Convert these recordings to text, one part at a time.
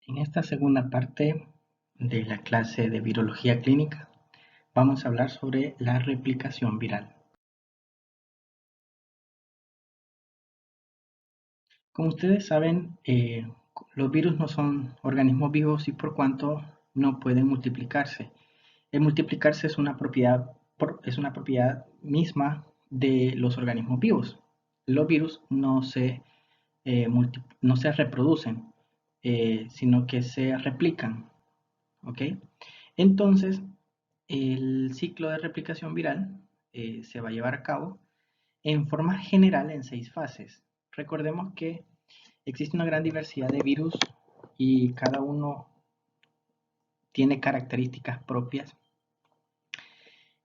En esta segunda parte de la clase de virología clínica vamos a hablar sobre la replicación viral. Como ustedes saben, los virus no son organismos vivos y por cuanto no pueden multiplicarse. El multiplicarse es una propiedad misma de los organismos vivos. Los virus no se reproducen, sino que se replican. ¿Ok? Entonces, el ciclo de replicación viral se va a llevar a cabo en forma general en 6 fases. Recordemos que existe una gran diversidad de virus y cada uno tiene características propias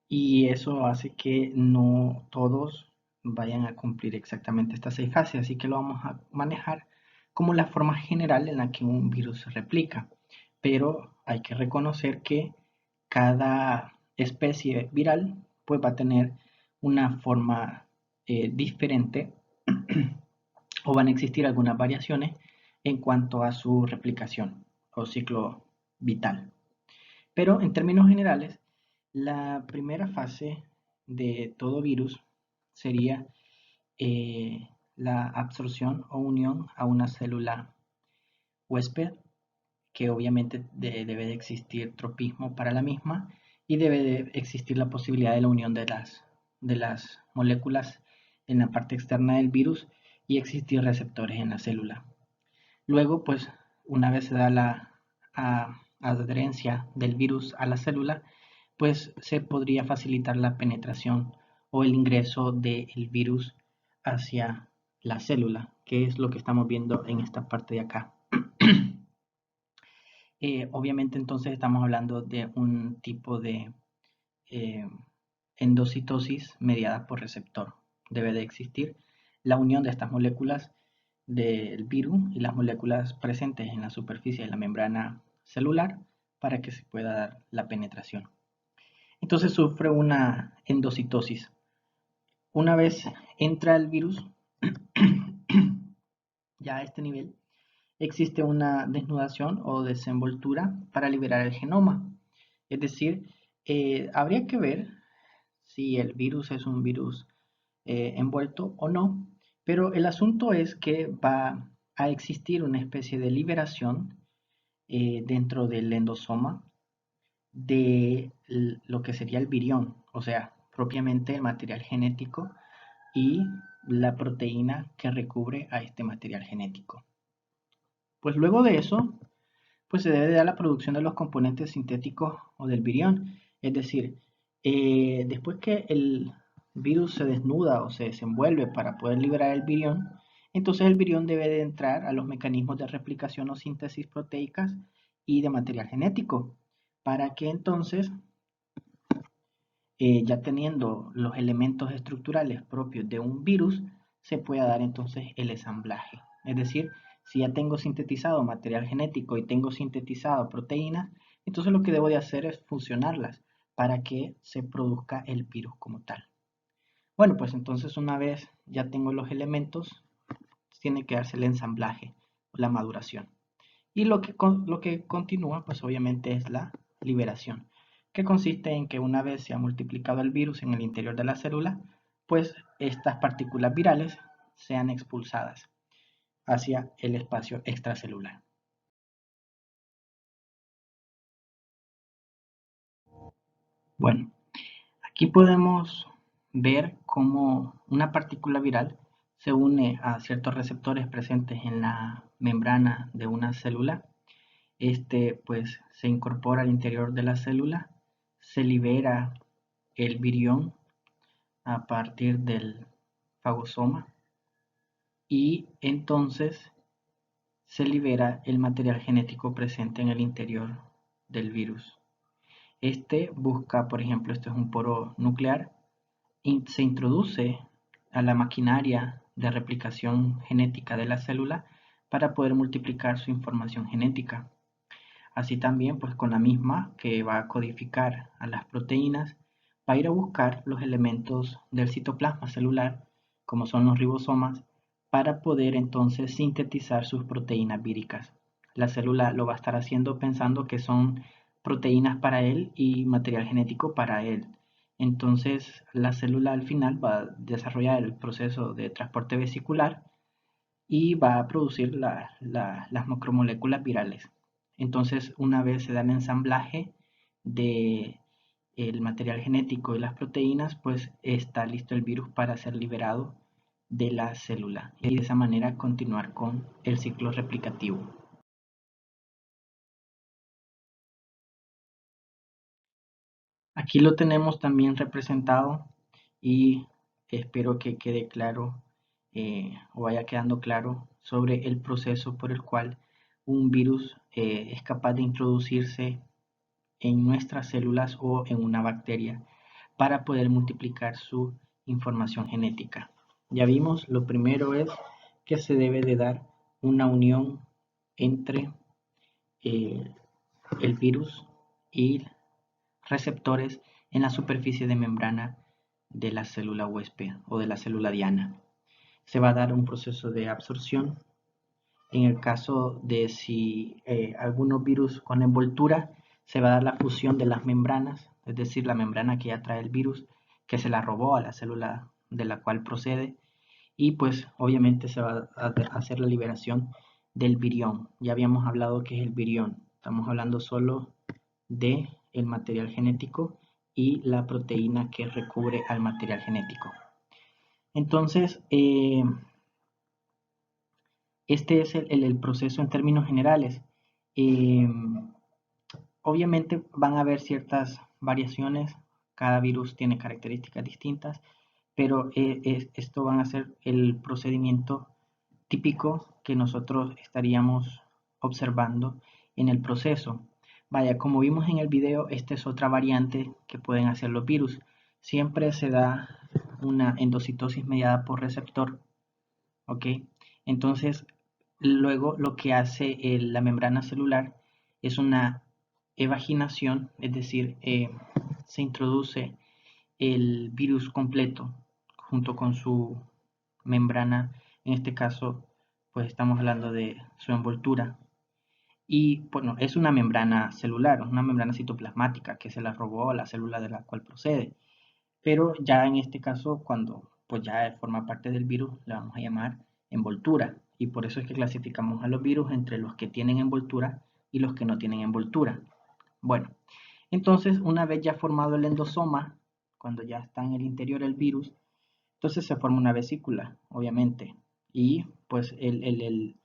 y eso hace que no todos vayan a cumplir exactamente estas 6 fases, así que lo vamos a manejar como la forma general en la que un virus se replica. Pero hay que reconocer que cada especie viral pues va a tener una forma diferente o van a existir algunas variaciones en cuanto a su replicación o ciclo vital. Pero en términos generales, la primera fase de todo virus sería la absorción o unión a una célula huésped, que obviamente debe de existir tropismo para la misma y debe de existir la posibilidad de la unión de las moléculas en la parte externa del virus y existir receptores en la célula. Luego, pues, una vez se da la adherencia del virus a la célula, pues se podría facilitar la penetración o el ingreso del virus hacia la célula, que es lo que estamos viendo en esta parte de acá. Obviamente entonces estamos hablando de un tipo de eh, endocitosis mediada por receptor. Debe de existir la unión de estas moléculas del virus y las moléculas presentes en la superficie de la membrana celular para que se pueda dar la penetración. Entonces sufre una endocitosis. Una vez entra el virus, ya a este nivel, existe una desnudación o desenvoltura para liberar el genoma. Es decir, habría que ver si el virus es un virus envuelto o no, pero el asunto es que va a existir una especie de liberación dentro del endosoma de lo que sería el virión, o sea, propiamente el material genético y la proteína que recubre a este material genético. Pues luego de eso, pues se debe de dar la producción de los componentes sintéticos o del virión. Es decir, después que el virus se desnuda o se desenvuelve para poder liberar el virión, entonces el virión debe de entrar a los mecanismos de replicación o síntesis proteicas y de material genético, para que entonces, ya teniendo los elementos estructurales propios de un virus, se pueda dar entonces el ensamblaje. Es decir, si ya tengo sintetizado material genético y tengo sintetizado proteínas, entonces lo que debo de hacer es fusionarlas para que se produzca el virus como tal. Bueno, pues entonces una vez ya tengo los elementos, tiene que darse el ensamblaje, la maduración. Y lo que continúa, pues obviamente es la liberación, que consiste en que una vez se ha multiplicado el virus en el interior de la célula, pues estas partículas virales sean expulsadas hacia el espacio extracelular. Bueno, aquí podemos ver cómo una partícula viral se une a ciertos receptores presentes en la membrana de una célula. Este pues se incorpora al interior de la célula, se libera el virión a partir del fagosoma y entonces se libera el material genético presente en el interior del virus. Este busca, por ejemplo, este es un poro nuclear, y se introduce a la maquinaria de replicación genética de la célula para poder multiplicar su información genética. Así también, pues con la misma que va a codificar a las proteínas, va a ir a buscar los elementos del citoplasma celular, como son los ribosomas, para poder entonces sintetizar sus proteínas víricas. la célula lo va a estar haciendo pensando que son proteínas para él y material genético para él. Entonces la célula al final va a desarrollar el proceso de transporte vesicular y va a producir las macromoléculas virales. Entonces, una vez se da el ensamblaje de el material genético y las proteínas, pues está listo el virus para ser liberado de la célula y de esa manera continuar con el ciclo replicativo. Aquí lo tenemos también representado y espero que quede claro o vaya quedando claro sobre el proceso por el cual un virus es capaz de introducirse en nuestras células o en una bacteria para poder multiplicar su información genética. Ya vimos, lo primero es que se debe de dar una unión entre eh, el virus y receptores en la superficie de membrana de la célula huésped o de la célula diana. Se va a dar un proceso de absorción. En el caso de si algunos virus con envoltura, se va a dar la fusión de las membranas, es decir, la membrana que ya trae el virus, que se la robó a la célula de la cual procede, y pues obviamente se va a hacer la liberación del virión. Ya habíamos hablado que es el virión, estamos hablando solo de el material genético y la proteína que recubre al material genético. Entonces, este es el proceso en términos generales. Eh, Obviamente van a haber ciertas variaciones, cada virus tiene características distintas, pero esto van a ser el procedimiento típico que nosotros estaríamos observando en el proceso. Vaya, como vimos en el video, esta es otra variante que pueden hacer los virus. Siempre se da una endocitosis mediada por receptor, ¿ok? Entonces, luego lo que hace la membrana celular es una evaginación, es decir, se introduce el virus completo junto con su membrana, en este caso, pues estamos hablando de su envoltura. Y bueno, es una membrana celular, una membrana citoplasmática que se la robó a la célula de la cual procede. Pero ya en este caso, cuando pues ya forma parte del virus, le vamos a llamar envoltura. Y por eso es que clasificamos a los virus entre los que tienen envoltura y los que no tienen envoltura. Bueno, entonces una vez ya formado el endosoma, cuando ya está en el interior el virus, entonces se forma una vesícula, obviamente. Y pues el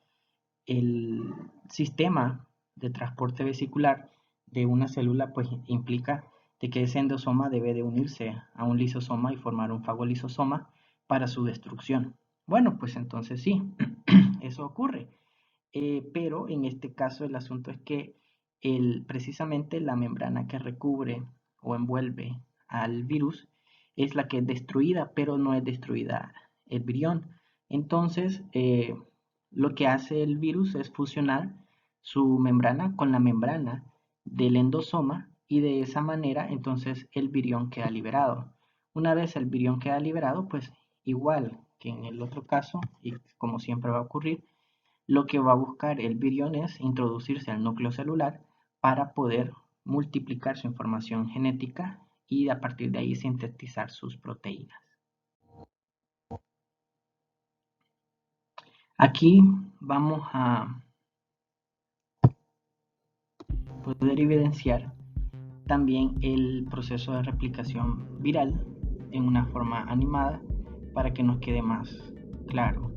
sistema de transporte vesicular de una célula pues implica de que ese endosoma debe de unirse a un lisosoma y formar un fagolisosoma para su destrucción. Bueno, pues entonces sí, eso ocurre. Pero en este caso el asunto es que precisamente la membrana que recubre o envuelve al virus es la que es destruida, pero no es destruida el virión. Entonces, lo que hace el virus es fusionar su membrana con la membrana del endosoma y de esa manera entonces el virión queda liberado. Una vez el virión queda liberado, pues igual que en el otro caso, y como siempre va a ocurrir, lo que va a buscar el virión es introducirse al núcleo celular para poder multiplicar su información genética y a partir de ahí sintetizar sus proteínas. Aquí vamos a poder evidenciar también el proceso de replicación viral en una forma animada para que nos quede más claro.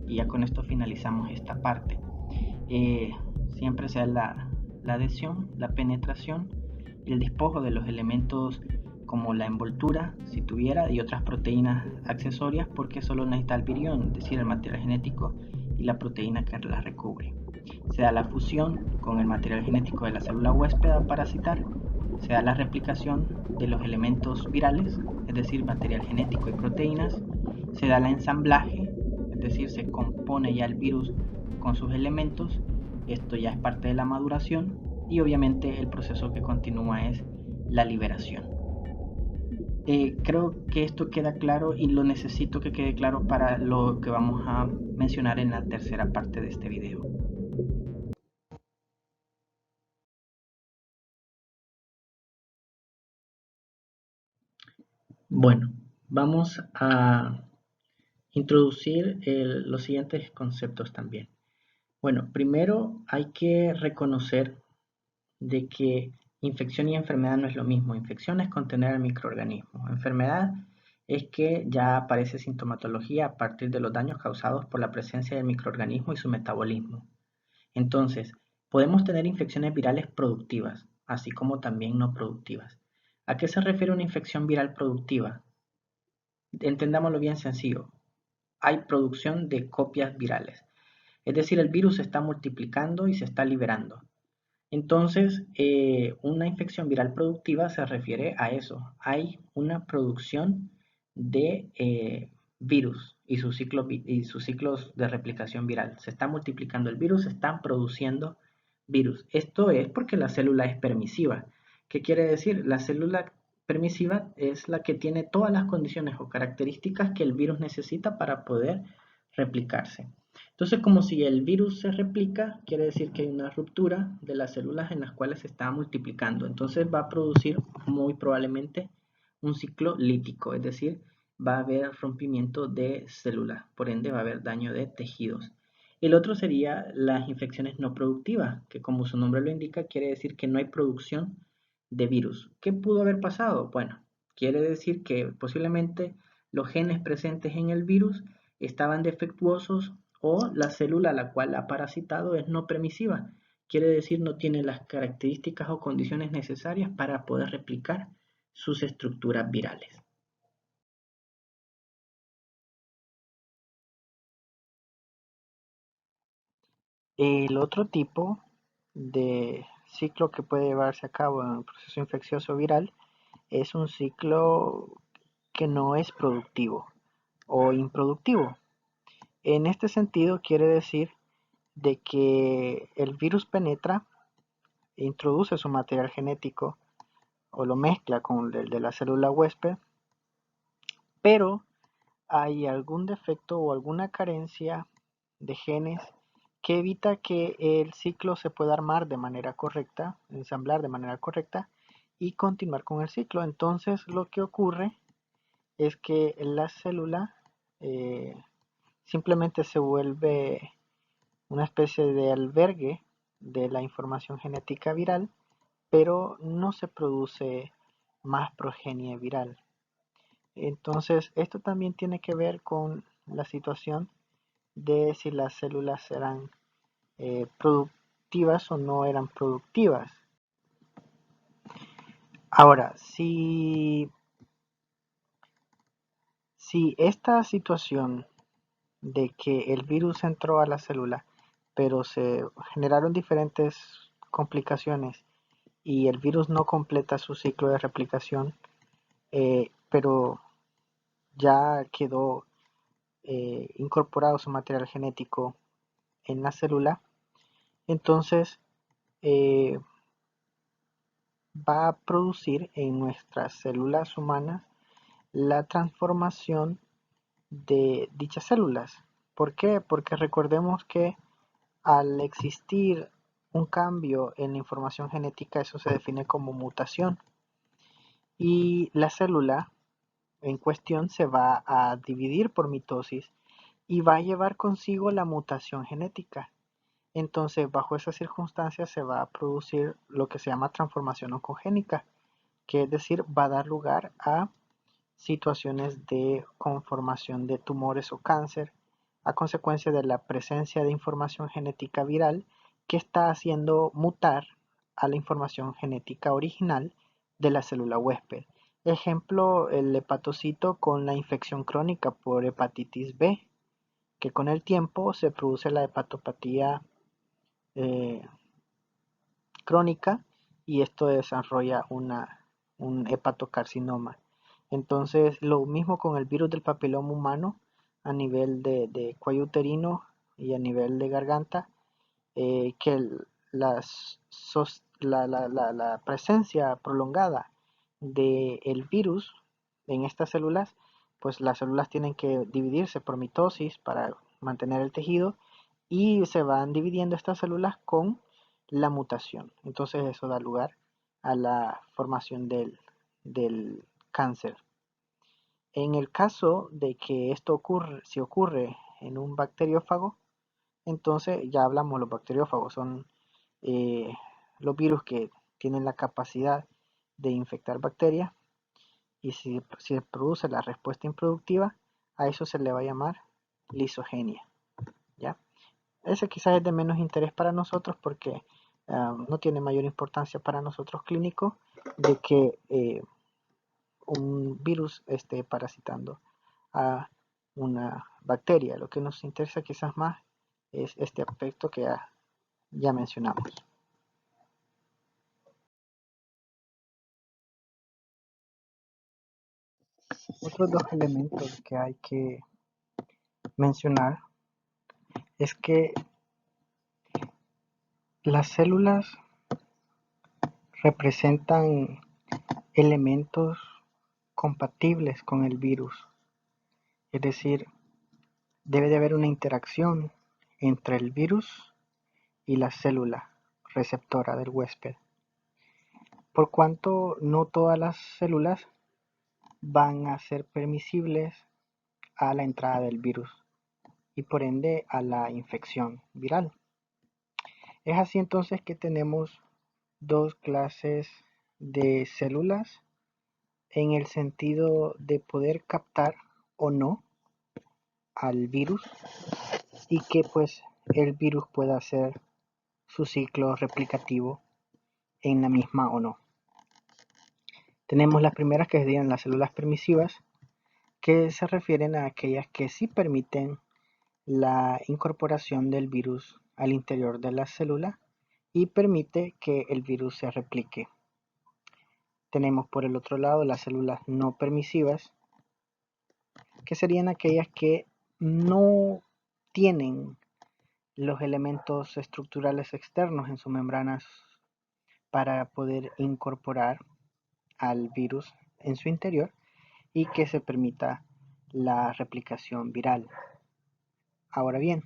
Y ya con esto finalizamos esta parte. Siempre sea la adhesión, la penetración y el despojo de los elementos como la envoltura, si tuviera, y otras proteínas accesorias, porque solo necesita el virión, es decir, el material genético y la proteína que la recubre. Se da la fusión con el material genético de la célula huésped a parasitar. Se da la replicación de los elementos virales, es decir, material genético y proteínas. Se da el ensamblaje, es decir, se compone ya el virus con sus elementos. Esto ya es parte de la maduración y obviamente el proceso que continúa es la liberación. Creo que esto queda claro y lo necesito que quede claro para lo que vamos a mencionar en la tercera parte de este video. Bueno, vamos a introducir los siguientes conceptos también. Bueno, primero hay que reconocer de que infección y enfermedad no es lo mismo. Infección es contener al microorganismo. Enfermedad es que ya aparece sintomatología a partir de los daños causados por la presencia del microorganismo y su metabolismo. Entonces, podemos tener infecciones virales productivas, así como también no productivas. ¿A qué se refiere una infección viral productiva? Entendámoslo bien sencillo. Hay producción de copias virales. Es decir, el virus se está multiplicando y se está liberando. Entonces, una infección viral productiva se refiere a eso. Hay una producción de virus y sus ciclos de replicación viral. Se está multiplicando el virus, se están produciendo virus. Esto es porque la célula es permisiva. ¿Qué quiere decir? La célula permisiva es la que tiene todas las condiciones o características que el virus necesita para poder replicarse. Entonces, como si el virus se replica, quiere decir que hay una ruptura de las células en las cuales se está multiplicando. Entonces va a producir muy probablemente un ciclo lítico, es decir, va a haber rompimiento de células, por ende va a haber daño de tejidos. El otro sería las infecciones no productivas, que como su nombre lo indica, quiere decir que no hay producción de virus. ¿Qué pudo haber pasado? Bueno, quiere decir que posiblemente los genes presentes en el virus estaban defectuosos o la célula a la cual ha parasitado es no permisiva, quiere decir no tiene las características o condiciones necesarias para poder replicar sus estructuras virales. El otro tipo de ciclo que puede llevarse a cabo en el proceso infeccioso viral es un ciclo que no es productivo o improductivo. En este sentido quiere decir de que el virus penetra, introduce su material genético o lo mezcla con el de la célula huésped, pero hay algún defecto o alguna carencia de genes que evita que el ciclo se pueda armar de manera correcta, ensamblar de manera correcta y continuar con el ciclo. Entonces lo que ocurre es que la célula eh, simplemente se vuelve una especie de albergue de la información genética viral, pero no se produce más progenie viral. Entonces, esto también tiene que ver con la situación de si las células eran productivas o no eran productivas. Ahora, si esta situación de que el virus entró a la célula, pero se generaron diferentes complicaciones y el virus no completa su ciclo de replicación, pero ya quedó incorporado su material genético en la célula, entonces eh, va a producir en nuestras células humanas la transformación de dichas células. ¿Por qué? Porque recordemos que al existir un cambio en la información genética, eso se define como mutación. Y la célula en cuestión se va a dividir por mitosis y va a llevar consigo la mutación genética. Entonces, bajo esas circunstancias se va a producir lo que se llama transformación oncogénica, que es decir, va a dar lugar a situaciones de conformación de tumores o cáncer a consecuencia de la presencia de información genética viral que está haciendo mutar a la información genética original de la célula huésped. Ejemplo, el hepatocito con la infección crónica por hepatitis B, que con el tiempo se produce la hepatopatía eh, crónica y esto desarrolla un hepatocarcinoma. Entonces, lo mismo con el virus del papiloma humano a nivel de cuello uterino y a nivel de garganta, que la presencia prolongada del virus en estas células, pues las células tienen que dividirse por mitosis para mantener el tejido y se van dividiendo estas células con la mutación. Entonces eso da lugar a la formación del cáncer. En el caso de que esto ocurre, si ocurre en un bacteriófago, entonces ya hablamos, los bacteriófagos son eh, los virus que tienen la capacidad de infectar bacterias, y si se produce la respuesta improductiva, a eso se le va a llamar lisogenia, ¿ya? Ese quizás es de menos interés para nosotros porque no tiene mayor importancia para nosotros clínicos de que un virus esté parasitando a una bacteria. Lo que nos interesa quizás más es este aspecto que ya mencionamos. Otros dos elementos que hay que mencionar es que las células representan elementos compatibles con el virus, es decir, debe de haber una interacción entre el virus y la célula receptora del huésped, por cuanto no todas las células van a ser permisibles a la entrada del virus y por ende a la infección viral. Es así entonces que tenemos dos clases de células en el sentido de poder captar o no al virus y que pues el virus pueda hacer su ciclo replicativo en la misma o no. Tenemos las primeras que serían las células permisivas, que se refieren a aquellas que sí permiten la incorporación del virus al interior de la célula y permite que el virus se replique. Tenemos por el otro lado las células no permisivas, que serían aquellas que no tienen los elementos estructurales externos en sus membranas para poder incorporar al virus en su interior y que se permita la replicación viral. Ahora bien,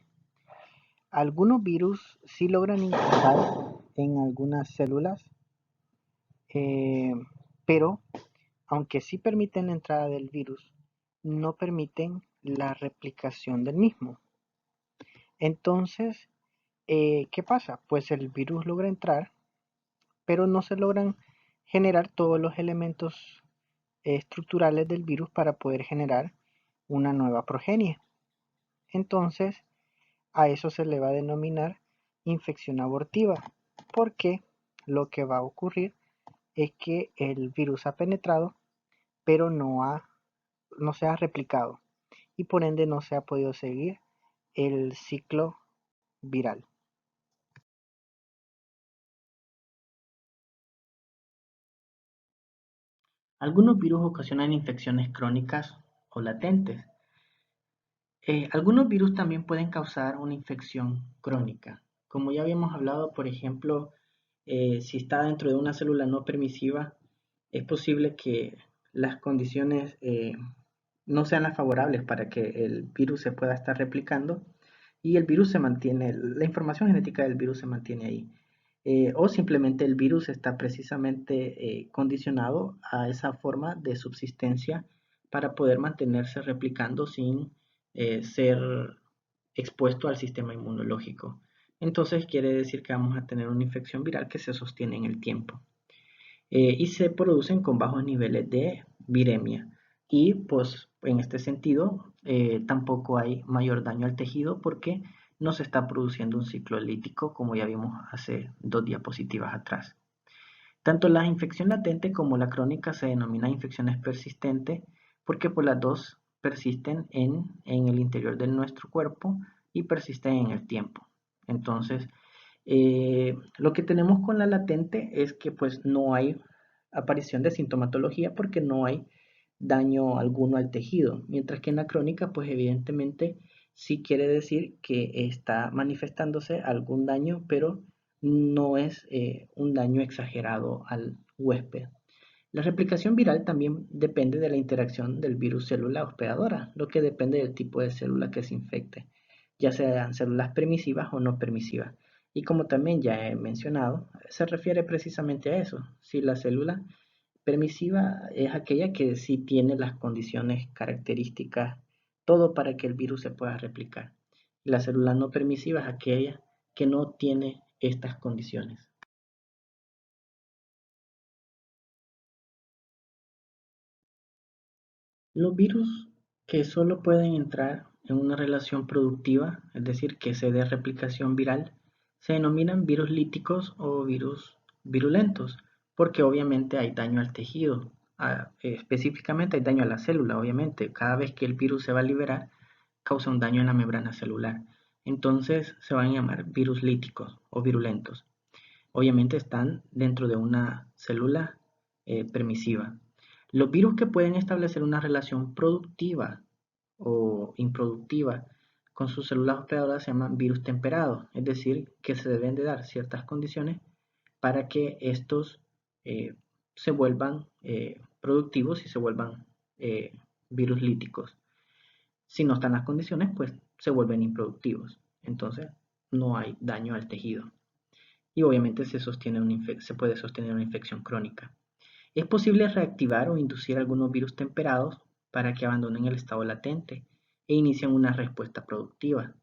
algunos virus sí logran ingresar en algunas células, eh, pero aunque sí permiten la entrada del virus, no permiten la replicación del mismo. Entonces, ¿qué pasa? Pues el virus logra entrar, pero no se logran generar todos los elementos estructurales del virus para poder generar una nueva progenie. Entonces, a eso se le va a denominar infección abortiva, porque lo que va a ocurrir es que el virus ha penetrado, pero no se ha replicado y por ende no se ha podido seguir el ciclo viral. Algunos virus ocasionan infecciones crónicas o latentes. Algunos virus también pueden causar una infección crónica. Como ya habíamos hablado, por ejemplo, si está dentro de una célula no permisiva, es posible que las condiciones no sean las favorables para que el virus se pueda estar replicando y el virus se mantiene, la información genética del virus se mantiene ahí. O simplemente el virus está precisamente condicionado a esa forma de subsistencia para poder mantenerse replicando sin ser expuesto al sistema inmunológico. Entonces quiere decir que vamos a tener una infección viral que se sostiene en el tiempo. Y se producen con bajos niveles de viremia. Y pues en este sentido tampoco hay mayor daño al tejido porque no se está produciendo un ciclo lítico como ya vimos hace 2 diapositivas atrás. Tanto la infección latente como la crónica se denomina infecciones persistentes porque pues las dos persisten en el interior de nuestro cuerpo y persisten en el tiempo. Entonces, lo que tenemos con la latente es que pues no hay aparición de sintomatología porque no hay daño alguno al tejido, mientras que en la crónica pues evidentemente sí quiere decir que está manifestándose algún daño, pero no es un daño exagerado al huésped. La replicación viral también depende de la interacción del virus célula hospedadora, lo que depende del tipo de célula que se infecte, ya sean células permisivas o no permisivas. Y como también ya he mencionado, se refiere precisamente a eso. Si la célula Permisiva es aquella que sí tiene las condiciones características, todo para que el virus se pueda replicar. La célula no permisiva es aquella que no tiene estas condiciones. Los virus que solo pueden entrar en una relación productiva, es decir, que se dé replicación viral, se denominan virus líticos o virus virulentos, porque obviamente hay daño al tejido. Específicamente hay daño a la célula, obviamente. Cada vez que el virus se va a liberar, causa un daño en la membrana celular. Entonces se van a llamar virus líticos o virulentos. Obviamente están dentro de una célula permisiva. Los virus que pueden establecer una relación productiva o improductiva con sus células hospedadoras se llaman virus temperados, es decir, que se deben de dar ciertas condiciones para que estos se vuelvan productivos y se vuelvan virus líticos. Si no están las condiciones, pues se vuelven improductivos. Entonces, no hay daño al tejido. Y obviamente se puede sostener una infección crónica. Es posible reactivar o inducir algunos virus temperados para que abandonen el estado latente e inicien una respuesta productiva.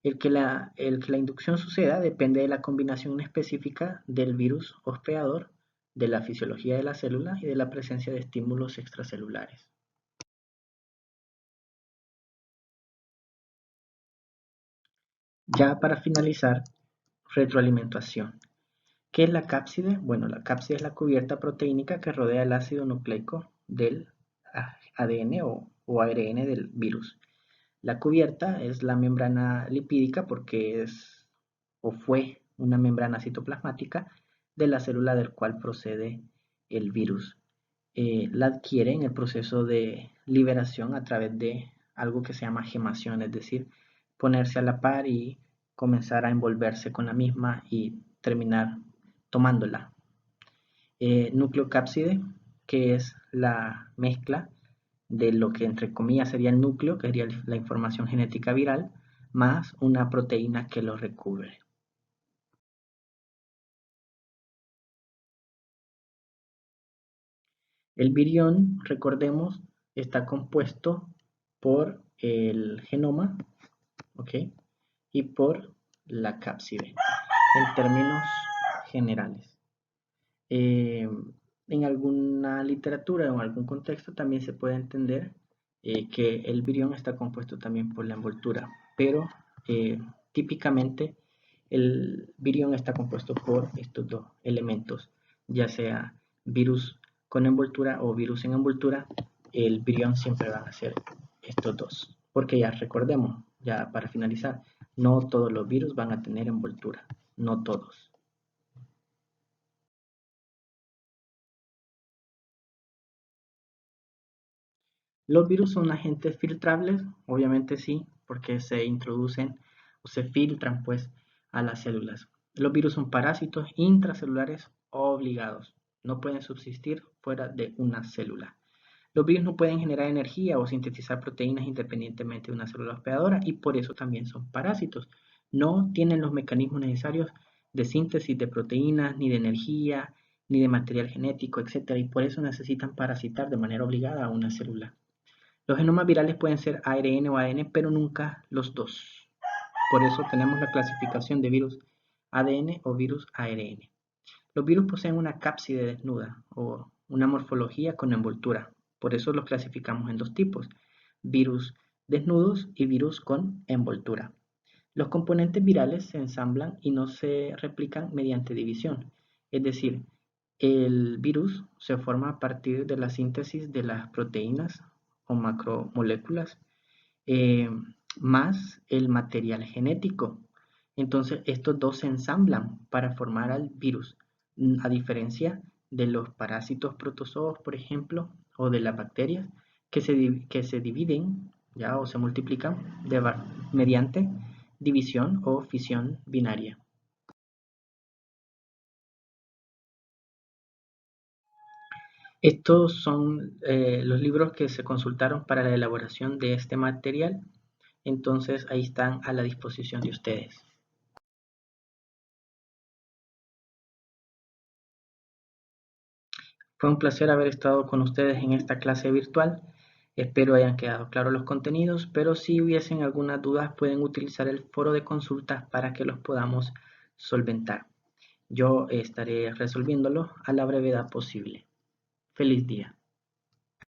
El que la inducción suceda depende de la combinación específica del virus hospedador, de la fisiología de la célula y de la presencia de estímulos extracelulares. Ya para finalizar, retroalimentación. ¿Qué es la cápside? Bueno, la cápside es la cubierta proteínica que rodea el ácido nucleico del ADN o ARN del virus. La cubierta es la membrana lipídica porque es o fue una membrana citoplasmática de la célula del cual procede el virus. La adquiere en el proceso de liberación a través de algo que se llama gemación, es decir, ponerse a la par y comenzar a envolverse con la misma y terminar tomándola. Nucleocápside, que es la mezcla de lo que entre comillas sería el núcleo, que sería la información genética viral, más una proteína que lo recubre. El virión, recordemos, está compuesto por el genoma, ¿ok? Y por la cápside, en términos generales. En alguna literatura o en algún contexto también se puede entender que el virión está compuesto también por la envoltura, pero típicamente el virión está compuesto por estos dos elementos, ya sea virus con envoltura o virus en envoltura, el virión siempre van a ser estos dos, porque ya recordemos, ya para finalizar, no todos los virus van a tener envoltura, no todos. ¿Los virus son agentes filtrables? Obviamente sí, porque se introducen o se filtran pues a las células. Los virus son parásitos intracelulares obligados. No pueden subsistir fuera de una célula. Los virus no pueden generar energía o sintetizar proteínas independientemente de una célula hospedadora y por eso también son parásitos. No tienen los mecanismos necesarios de síntesis de proteínas, ni de energía, ni de material genético, etc. Y por eso necesitan parasitar de manera obligada a una célula. Los genomas virales pueden ser ARN o ADN, pero nunca los dos. Por eso tenemos la clasificación de virus ADN o virus ARN. Los virus poseen una cápside desnuda o una morfología con envoltura. Por eso los clasificamos en dos tipos, virus desnudos y virus con envoltura. Los componentes virales se ensamblan y no se replican mediante división. Es decir, el virus se forma a partir de la síntesis de las proteínas o macromoléculas eh, más el material genético. Entonces, estos dos se ensamblan para formar al virus, a diferencia de los parásitos protozoos, por ejemplo, o de las bacterias que se dividen ya o se multiplican mediante división o fisión binaria. Estos son los libros que se consultaron para la elaboración de este material, entonces ahí están a la disposición de ustedes. Fue un placer haber estado con ustedes en esta clase virtual. Espero hayan quedado claros los contenidos, pero si hubiesen algunas dudas pueden utilizar el foro de consultas para que los podamos solventar. Yo estaré resolviéndolo a la brevedad posible. Feliz día.